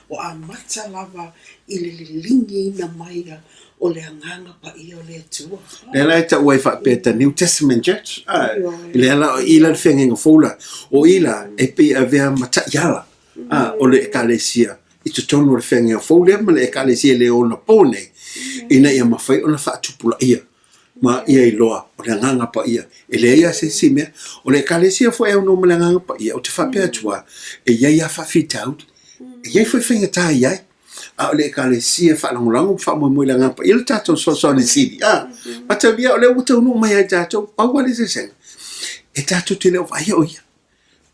O mata lava I le lingi na maia o le anganga pa I o le tua. Le la ta wai fa pe ta New Testament church. Le la ila fenga fola o ila e pe ave mata yala. O le ekalesia. I tu tonu le fenga fola ma le ekalesia le ona pone. Ina ia mafai ona fa tupula ia. Ma ia I loa o le nganga pa ia e le ia se sime o le kalesia fo e no me nganga pa ia o te fa pe atua e ia fa fit out e ia foi fenga ta ia a le kalesia fa lango fa mo le nganga pa il tato so ni sidi ma te ia o le uto no mai tato pa wale se sen e tato te le vai o ia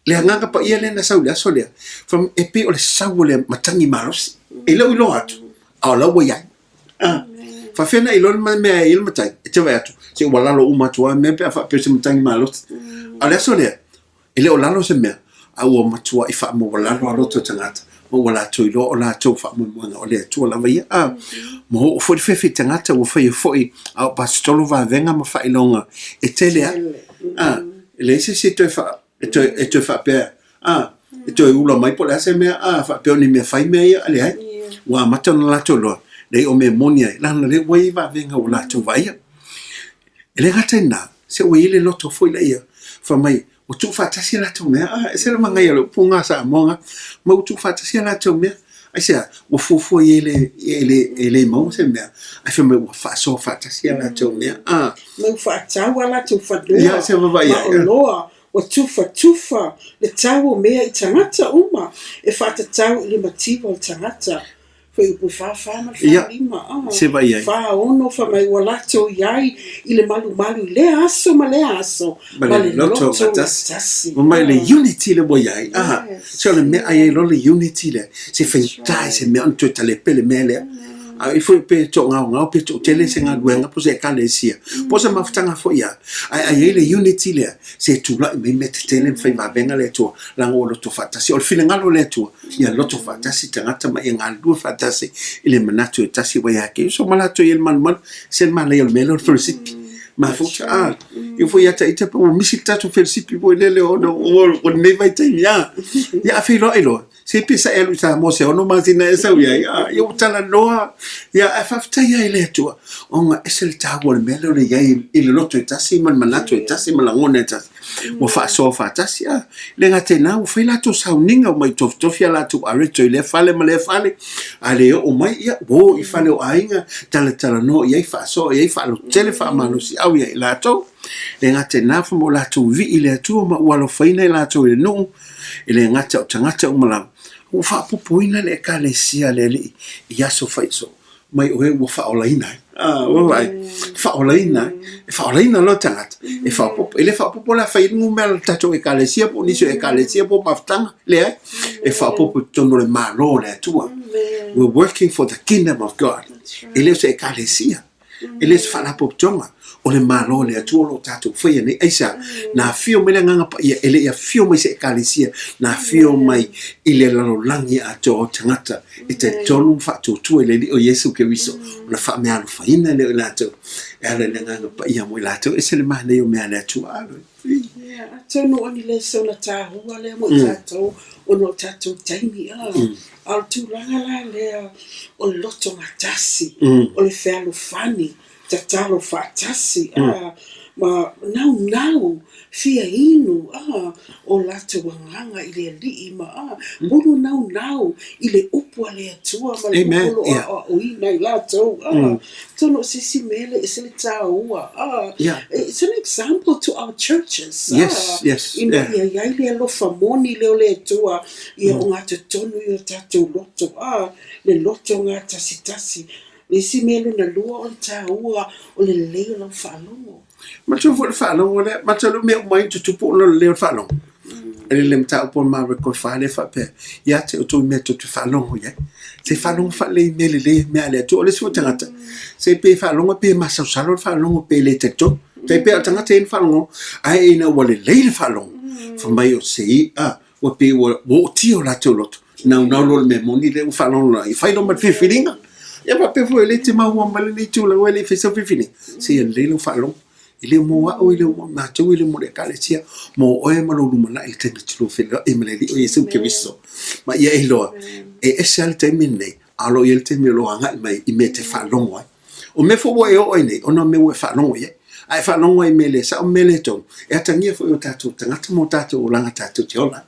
le nganga pa ia le na sa le so le from e pe o le sa le matangi maros e lo atu a lo ia Fafena ilon ma me il matai. Te vai atu. Se wala lo uma tua me pe fa pe se matai malot. Ale so le. Ele o lalo se me. A o matua I fa mo wala lo alo to tangata. Mo wala to ilo o la to fa mo mo o le to la vai. Mo fo fe tangata o foi a pastolo va venga ma fa ilonga. E tele ele se to fa e to fa pe. E to ula mai po la se me fa pe ni me fai me ale ai. Wa mata na la to lo. Le o me monia la le wai va venga o la to vai. Ele gata na se o ile loto foi la ia. Fa mai o tu fa tasi la to me se le manga ia lo punga sa monga. Ma o tu fa tasi la to me. Ai se o fofo ele mo se me. Ai fa me o fa so fa tasi la to me. Me fa tawa la to fa do. Ya se va ia. Loa o tufa le tau mea I tangata uma e whata tau I le mativa o tangata foi upu whawha ma whawima se vai ai whaono whamai walato iai I le malu le aso ma le aso ma le loto matasi ma le unity le boi ai so le mea ai lo le unity le se whentai se mea anto tale pele mea le I foi pe to ngau pe to tele se ngaluenga po se kalesia po se mafutanga fo ia ai le unity le se tula me metele fai va venga le to la ngolo to fatasi o file ngalo le to ia loto fatasi tangata ma ngalu fatasi ile manato tasi wa yake so malato il man se male il melo felicipi ma futa eu fui ata ita po misita to felicipi po le o ne vai tenia ia filo ilo se pisa elu sa mo se ono mazina esa ia eu tala noa ia afafta ia ile tu onga esel tawo melo le ia ile loto tasi man manato tasi malangona tasi mo fa so fa tasi le ngate na u fila to sauninga mai to fia la tu are to le fale ale o mai ia bo I fale o ainga tala no ia fa so ia fa lo tele fa malo si au ia la to le ngate na fa mo la tu vi ile tu ma walo faina la to le no ile ngate o tangata o mala o fa popoina le kalesia le ia so fa so mai o fa olaina o vai fa olaina lo tangata e fa popo ele fa popo la fa ngumel tato e kalesia po ni so e kalesia po maftanga le e fa popo tono le malo le tua we're working for the kingdom of God ele so e kalesia ele se fa la popo tonga o le malo le tua lo tato foi ni aisa na fio mele nganga pa ele ia fio mai se kalesia na fio mai ile lo langi a to tangata ite tonu fa tu ele o Yesu ke wiso na fa me alu fa ina le la to ele nganga pa ia mo la to ese le mane o me ala tu alu ya tonu oni le so na ta hua le mo tato o no tato taimi al tu langa le o loto matasi o le felo fani tatalo fatasi ma now fia inu o lato wanganga ile li ma bulu now ile upwa le atua ma le bulu o ina lato tono sisi mele isele taua it's an example to our churches yes ina ia ile lo famoni le atua ia o ngata tonu yo tato loto le loto ngata sitasi Isi melo na lua o taua o le leo lo whalongo. Ma tu fo le whalongo le, ma tu me mai tu tupu lo leo whalongo. Ele le mta upo ma reko whale whape. Ia te o tu me tu whalongo ye. Se whalongo whale le me ale tu o le siwa tangata. Se pe whalongo pe masau salo whalongo pe le te to. Te pe o tangata en whalongo. Ai ina wale le whalongo. Whamai o se wa pe wo tio la te loto. Nau lo me moni le whalongo la. I whaino mat whiwhiringa. Ya pa pe fo ele te maua male ni tula o ele fesa fifini se ele lo falong ele mo o ele mo na tu ele mo le kalesia mo o e malo lu mala ele te tilo fela e mele o Yesu ke viso ma ia elo e esal te minne alo ele te me lo anga mai I me te falong wa o me fo o e ne o no me o falong ye ai falong e mele sa o mele to e atangia fo o tatu tangata mo tatu o langa tatu te ola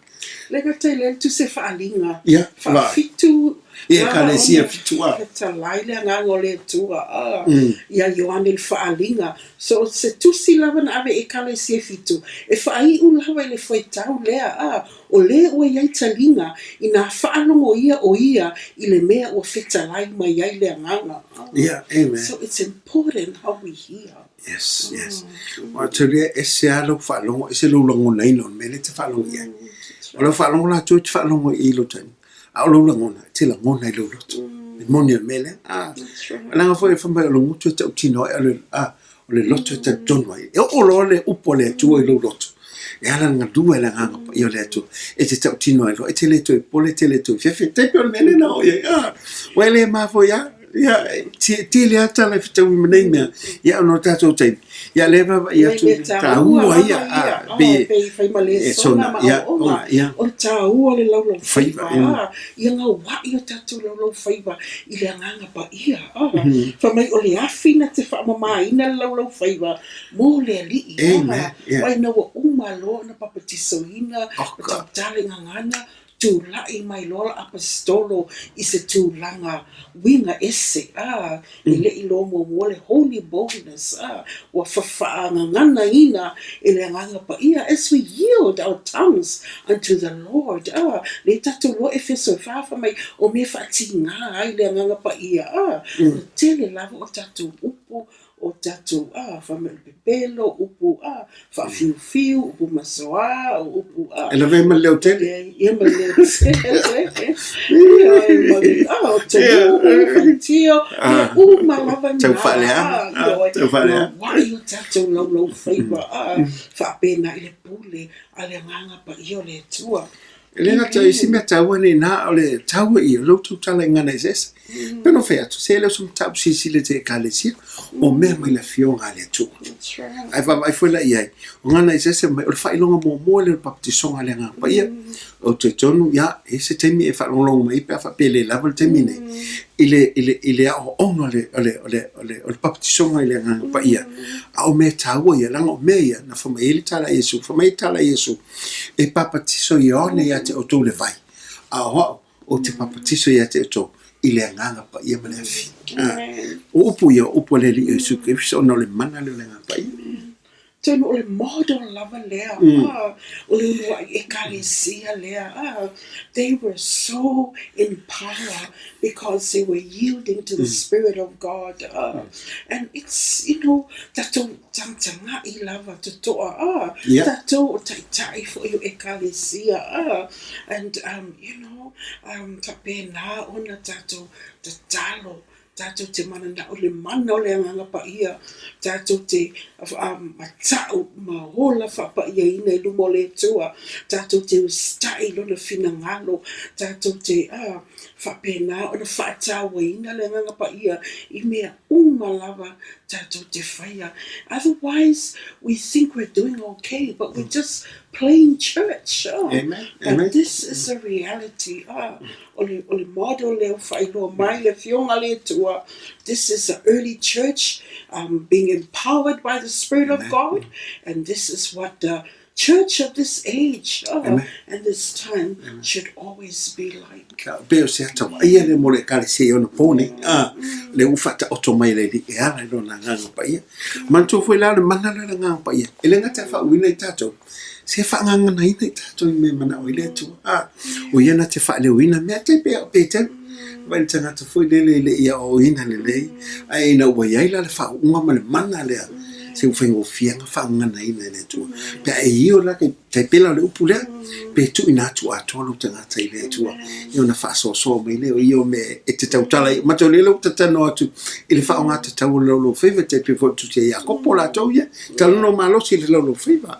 le ka te le tu se faalinga fa fitu ia kalesia fitua ta laile nga ngole tua ia Yohane le faalinga so se tu si lava na ave e kalesia fitu e fai u lava le foi tau lea o le o ia talinga ina faalongo ia o ia I le mea o feta lai mai ia le nganga amen so it's important how we hear yes wa tele ese alo faalongo ese lo longo nei non mele te faalongo ia o lo faalongo la tu faalongo I lo tani a lo ngona te la ngona lo lo moni mele langa foi fa mai lo mutu te tino o le loto te tono ai o lo le upo le tu lo loto e ala nga dua la nga pa io le tu e te tino ai lo e te le tu pole te le tu fe te pe mele na o ya wele ma fo ya ti le ata le fita wi mene me ya no tato te ya le va ya tu ta ua ya be fai male sona ma ya o ta ua le lau fai ia nga wa ia tatu lau fai ba i le nganga pa ia fa mai o le afina te fa mama ina lau fai ba mo le li wai na wa uma lo na papatiso ina ta tale ngana tu lai mai lola apostolo i se tu langa winga ese ile ilo mo le holy boldness wa fa ngana ina ile nganga pa ia as we yield our tongues unto the Lord le tatu lo efeso fa mai o me fa tinga ile nganga pa ia tele lava o tatu upo o tatu fa me pelo upu fa fiu upu masoa upu ela ve mal le hotel ia mal le tio malava tau fale wa io tatu lo favor fa pena ile pule ale nganga pa io le tua Elena ta isi me tawa ni na ole tawa I lo tu tala ngana ises. Pero fe atu se le sum tap si le te kalesi o me me la fio ngale tu. Ai va mai foi la ia. O ngana ises me o fa ilonga mo le baptison ale nga pa ia. O te tonu ya ese temi e fa long mai pa fa pele la vol temine. Ile o ono le baptison ale nga pa ia. A o me tawa ia langa o me ia na fa mai tala Yesu, fa mai tala Yesu. E baptiso ia ne ia te o tō le vai. A o te papatiso ia te o tō I le nganga pa ia ma le afi. O upu ia upu le li Yesu Kristo no le mana le nganga pa ia. Tēnu o le model lava lea. O le unua I ekalesia lea. They were so in power because they were yielding to the Spirit of God. And it's, tato tangtanga I lava totoa. Tato o taitai fo I ekalesia. And, tapena ona tato tatalo. Tato te mana na ole mana ole nganga pa ia. Tato te matau mahola fa pa ia ina I lumo le tua. Tato te ustai lona fina ngalo. Tato te fa pena ona fa tawa ina le nganga pa ia. I mea lava tato te whaia. Otherwise, we think we're doing okay, but we're just playing church. Amen. But this is a reality. Ole model leo whailo mai le fionga le tua. This is the early church being empowered by the Spirit of God. And this is what the church of this age and this time should always be like. Peo se ata ia le mole kale se ona pone le ufata otomai le di e ala no na nganga pa ia. Manto foi la le mana le nganga pa ia. Ele ngata fa wina tato. Se fa nganga na ina tato me mana o ile tu. O ia na te fa le wina me te pe te. Vai tanga te foi le ia o ina le. Ai na wa ia le fa unga ma le mana le. Se ufengo fianga fa ngana ina le tu. Pe ai o la ke te pela le upu le. Pe tu ina tu atolo tanga tai le tu. Io na fa so me le io me e te tautala ma to le lo tatano atu. Ile fa nga te tau lo feva te pe fo tu te ya kopola to ye. Talo no malo si le lo feva.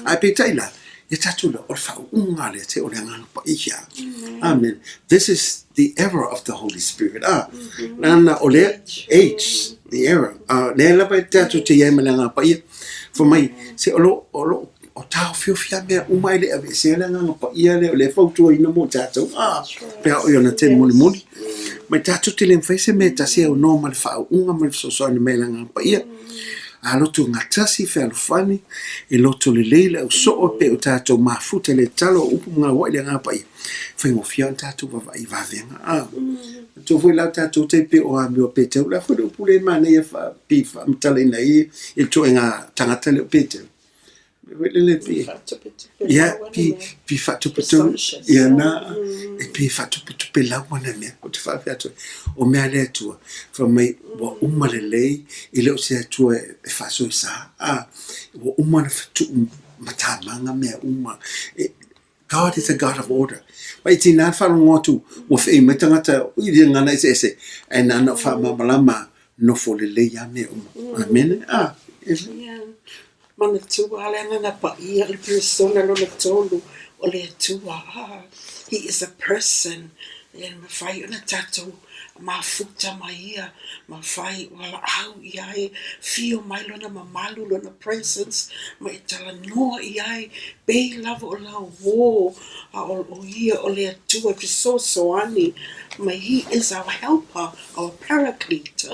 Ai pe taila. E tatu le o fa unga le te o le ngana pa ia. Amen. This is the era of the Holy Spirit. Nana o le age. The era. Le la pa tatu te ia malanga pa ia. For mai se olo o tau fia mea umai le ave se la nganga pa ia le fautu ina mo tatu pe o yona te muli mai tatu te le mfaise me tasi o normal fa unga mal so ni me la nganga pa ia a loto ngatasi fe alufani e loto le leile o so o pe o tatu mafuta le talo upu mga wa le nganga pa ia fa ngo fia tatu va va venga to foi la tatu te pe o ami o pe te la fo do pule mane e fa pi fa mtale na i e to nga tangata le pe te le pi ya pi fatu putu ya na e pi fatu putu pe la wana me o te fa fiatu o me ale tu from mai wa umalele ile o se tu e fa so sa wa umana fatu matamanga me uma God is a God of order. Wai tina whalongotu ua whee me tangata uiri ngana ese e nana wha mamalama no fo le leia me uma. Amen. Yeah. Mana tua ale ngana pa ia le persona lo le tolu o le tua. He is a person. And ma fai ona tatou ma futa mai ia ma fai wala au ia fio mai lona mamalu lona presence ma e tala noa ia bei lava o la wo o ia o le atua so ani ma he is our helper, our paraclete,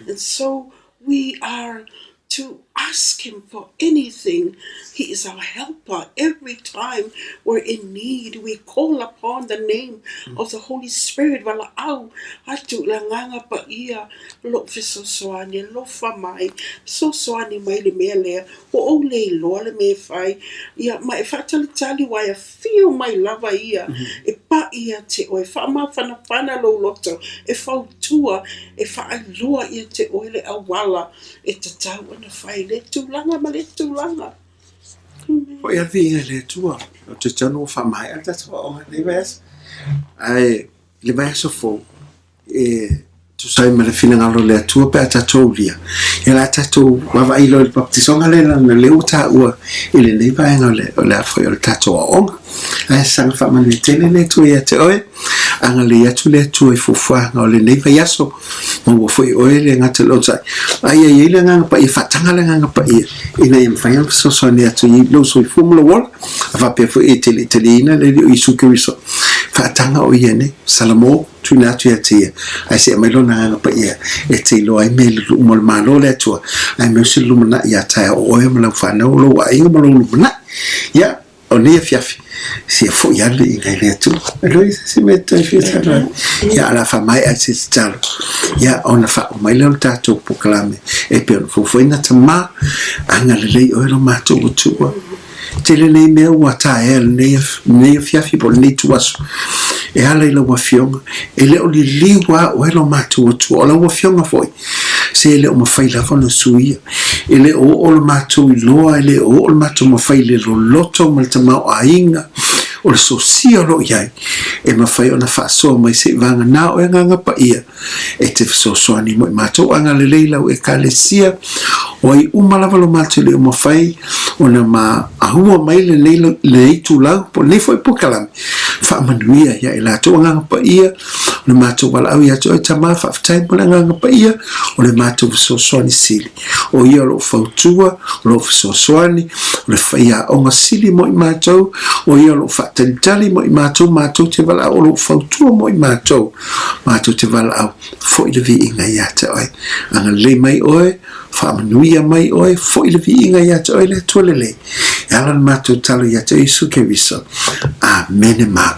and so we are to ask him for anything. He is our helper. Every time we're in need, we call upon the name of the Holy Spirit. Wala au atu langanga pa ia lo fiso soani lo fa mai so soani mai le mele o le lo le me fai ia mai fatali tali wa ia feel my lava ia e pa ia te o e fa ma fana lo loto e fa tua e fa alua ia te o le awala e te tau na fai le tūlanga ma le tūlanga. O ia vinga le tua, o te tano wha mai a tata o le vēs. Ai, le vēs o fō, tu sai ma le finangalo le atua pe a tatou lia. E la tatou wawa ilo le baptisonga le na leo ta ua ile nei vaenga o le afoi o le tatou a onga. Ai, sanga wha mani tele le tu ia te oe, anga le atu le atua i fufua o le nei vai aso, ma ua foi oe le ngata lo tai. Ai, ai, le nganga pa i whatanga le nganga pa i, ina i mwhaiam so ni atu i lo so i fumula wala, a whapea foi e tele ina le i suke riso. Whatanga o iene, salamo, tuna atu ia tia, ai se mai lona nganga pa ia, e te ilo ai me lu mo le malo le atua, ai me usi lumana ia tai o oe ma lau whanau lo wa inga ma lau lumana, ia, o nea fiafi, se fo ia le inga le atu, aloi se me tai fiatara, ia ala wha mai ai se talo, ia ona wha o mai leo tatou pokalame, e pe ona fufuina ta ma, anga le lei oe lo matou o tua, te le nei mea ua ta e nei fiafi po nei tuasu, e ala ila ua fionga, e leo li liwa o elo matou o tua, o la ua fionga foi, se leo mawhai lava no suia, e leo o lo matou i loa, e leo o lo matou mawhai le lo loto, ma le tamau a inga, o le sosia lo iai, e mawhai o na whaasoa mai se vanga na o e nganga pa ia, e te whasosoani mo i matou anga le leila o e ka le sia, o i umalava lo matou leo mawhai, o na ma ahua mai le nei tu lau, po nei foi pukalami, whaamanuia ia e la tau nganga pa ia, o le matou wala au ia tau e tama whaafitai mo le nganga pa ia, o le matou whasosoani sili, o ia lo whautua, o lo whasosoani, o le whaia onga sili mo i matou, o ia lo whaatalitali mo i matou te wala o lo whautua mo i matou te wala au, fo i le vi inga ia te oi, anga le mai oe, whaamanuia mai oe, fo i le vi inga ia te oi le tualele, e alan matou talo ia te isu ke viso, amen e ma,